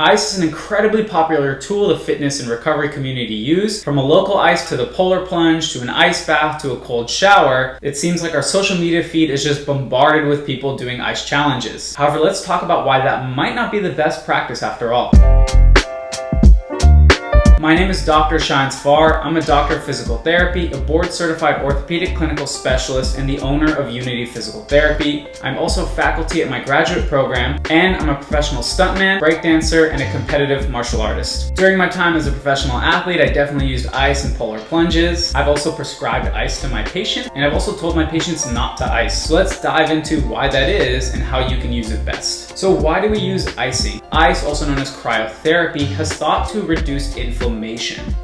Ice is an incredibly popular tool the fitness and recovery community use. From a local ice to the polar plunge, to an ice bath, to a cold shower, it seems like our social media feed is just bombarded with people doing ice challenges. However, let's talk about why that might not be the best practice after all. My name is Dr. Shines Farr. I'm a doctor of physical therapy, a board-certified orthopedic clinical specialist, and the owner of Unity Physical Therapy. I'm also faculty at my graduate program, and I'm a professional stuntman, breakdancer, and a competitive martial artist. During my time as a professional athlete, I definitely used ice and polar plunges. I've also prescribed ice to my patients, and I've also told my patients not to ice. So let's dive into why that is and how you can use it best. So why do we use icing? Ice, also known as cryotherapy, has thought to reduce inflammation.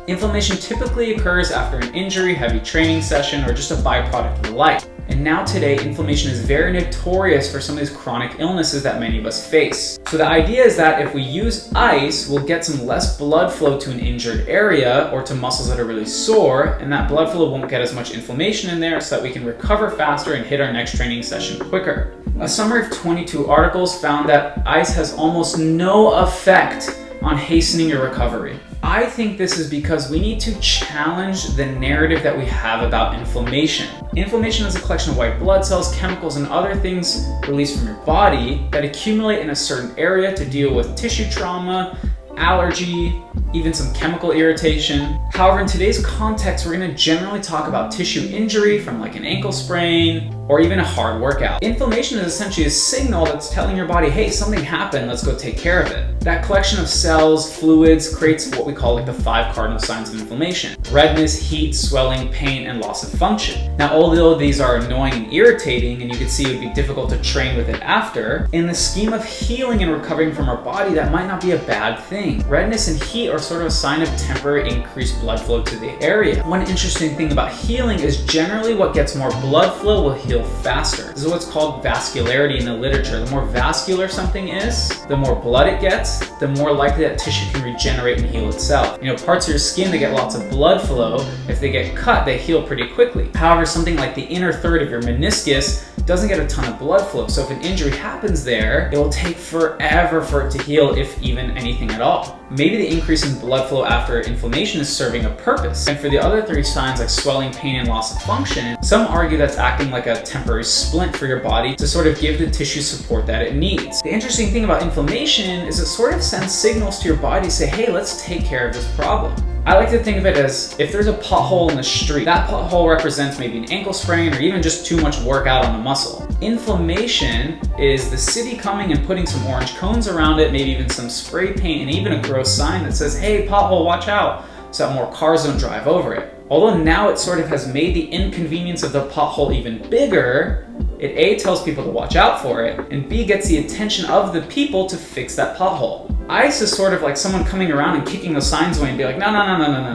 Inflammation typically occurs after an injury, heavy training session, or just a byproduct of life. And now today, inflammation is very notorious for some of these chronic illnesses that many of us face. So the idea is that if we use ice, we'll get some less blood flow to an injured area or to muscles that are really sore, and that blood flow won't get as much inflammation in there so that we can recover faster and hit our next training session quicker. A summary of 22 articles found that ice has almost no effect on hastening your recovery. I think this is because we need to challenge the narrative that we have about inflammation. Inflammation is a collection of white blood cells, chemicals, and other things released from your body that accumulate in a certain area to deal with tissue trauma, allergy, even some chemical irritation. However, in today's context, we're going to generally talk about tissue injury from like an ankle sprain or even a hard workout. Inflammation is essentially a signal that's telling your body, hey, something happened, let's go take care of it. That collection of cells, fluids, creates what we call like the 5 cardinal signs of inflammation: redness, heat, swelling, pain, and loss of function. Now, although these are annoying and irritating, and you could see it would be difficult to train with it after, in the scheme of healing and recovering from our body, that might not be a bad thing. Redness and heat are sort of a sign of temporary increased blood flow to the area. One interesting thing about healing is generally what gets more blood flow will heal faster. This is what's called vascularity in the literature. The more vascular something is, the more blood it gets, the more likely that tissue can regenerate and heal itself. You know, parts of your skin that get lots of blood flow, if they get cut, they heal pretty quickly. However, something like the inner third of your meniscus doesn't get a ton of blood flow. So if an injury happens there, it will take forever for it to heal, if even anything at all. Maybe the increase in blood flow after inflammation is serving a purpose. And for the other 3 signs like swelling, pain, and loss of function, some argue that's acting like a temporary splint for your body to sort of give the tissue support that it needs. The interesting thing about inflammation is it sort of sends signals to your body to say, hey, let's take care of this problem. I like to think of it as if there's a pothole in the street, that pothole represents maybe an ankle sprain or even just too much workout on the muscle. Inflammation is the city coming and putting some orange cones around it, maybe even some spray paint, and even a gross sign that says, hey, pothole, watch out, so that more cars don't drive over it. Although now it sort of has made the inconvenience of the pothole even bigger, it A, tells people to watch out for it, and B, gets the attention of the people to fix that pothole. Ice is sort of like someone coming around and kicking those signs away and be like, no,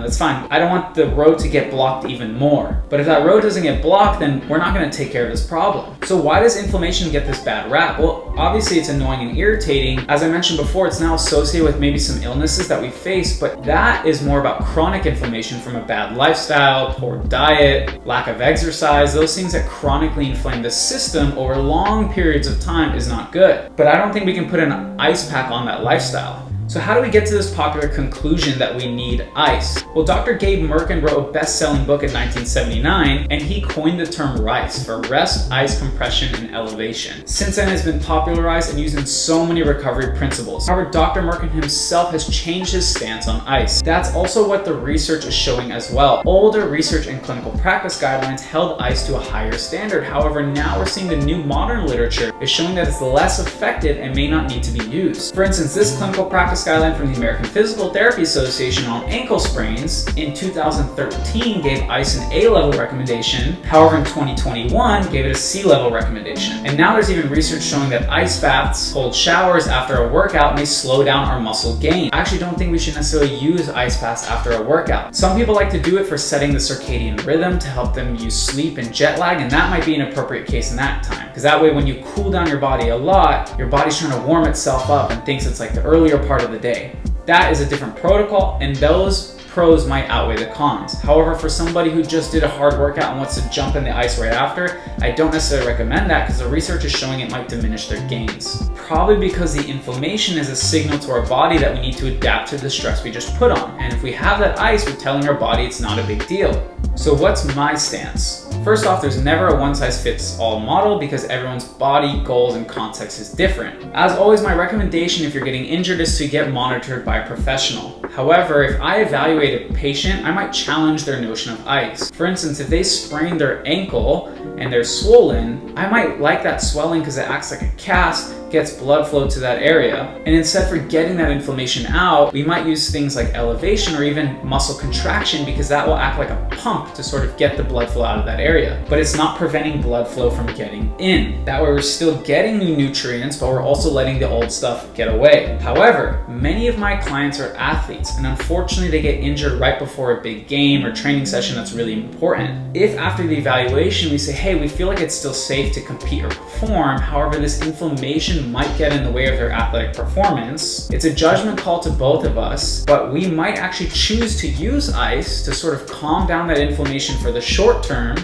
that's fine. I don't want the road to get blocked even more. But if that road doesn't get blocked, then we're not going to take care of this problem. So why does inflammation get this bad rap? Well, obviously it's annoying and irritating. As I mentioned before, it's now associated with maybe some illnesses that we face, but that is more about chronic inflammation from a bad lifestyle, poor diet, lack of exercise. Those things that chronically inflame the system over long periods of time is not good. But I don't think we can put an ice pack on that lifestyle. So how do we get to this popular conclusion that we need ice? Well, Dr. Gabe Mirkin wrote a best-selling book in 1979, and he coined the term R.I.C.E. for rest, ice, compression, and elevation. Since then, it's been popularized and used in so many recovery principles. However, Dr. Mirkin himself has changed his stance on ice. That's also what the research is showing as well. Older research and clinical practice guidelines held ice to a higher standard. However, now we're seeing the new modern literature is showing that it's less effective and may not need to be used. For instance, this clinical practice guideline from the American Physical Therapy Association on ankle sprains in 2013 gave ice an A-level recommendation. However, in 2021 gave it a C-level recommendation. And now there's even research showing that ice baths, cold showers after a workout may slow down our muscle gain. I actually don't think we should necessarily use ice baths after a workout. Some people like to do it for setting the circadian rhythm to help them use sleep and jet lag, and that might be an appropriate case in that time. Because that way when you cool down your body a lot, your body's trying to warm itself up and thinks it's like the earlier part of the day. That is a different protocol, and those pros might outweigh the cons. However, for somebody who just did a hard workout and wants to jump in the ice right after, I don't necessarily recommend that because the research is showing it might diminish their gains. Probably because the inflammation is a signal to our body that we need to adapt to the stress we just put on. And if we have that ice, we're telling our body it's not a big deal. So what's my stance? First off, there's never a one-size-fits-all model because everyone's body, goals, and context is different. As always, my recommendation if you're getting injured is to get monitored by a professional. However, if I evaluate a patient, I might challenge their notion of ice. For instance, if they sprain their ankle and they're swollen, I might like that swelling because it acts like a cast, gets blood flow to that area. And instead for getting that inflammation out, we might use things like elevation or even muscle contraction because that will act like a pump to sort of get the blood flow out of that area. But it's not preventing blood flow from getting in. That way we're still getting new nutrients, but we're also letting the old stuff get away. However, many of my clients are athletes, and unfortunately they get injured right before a big game or training session that's really important. If after the evaluation we say, hey, we feel like it's still safe to compete or perform, however this inflammation might get in the way of their athletic performance, it's a judgment call to both of us, but we might actually choose to use ice to sort of calm down that inflammation for the short term,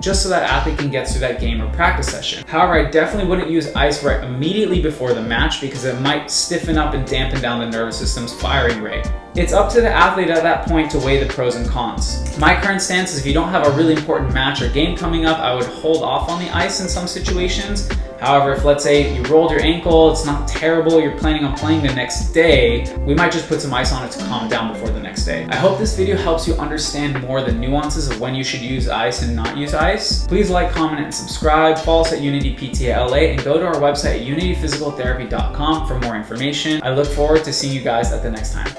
just so that athlete can get through that game or practice session. However, I definitely wouldn't use ice right immediately before the match because it might stiffen up and dampen down the nervous system's firing rate. It's up to the athlete at that point to weigh the pros and cons. My current stance is if you don't have a really important match or game coming up, I would hold off on the ice in some situations. However, if let's say you rolled your ankle, it's not terrible, you're planning on playing the next day, we might just put some ice on it to calm down before the next day. I hope this video helps you understand more the nuances of when you should use ice and not use ice. Please like, comment, and subscribe. Follow us at Unity PTA LA and go to our website at unityphysicaltherapy.com for more information. I look forward to seeing you guys at the next time.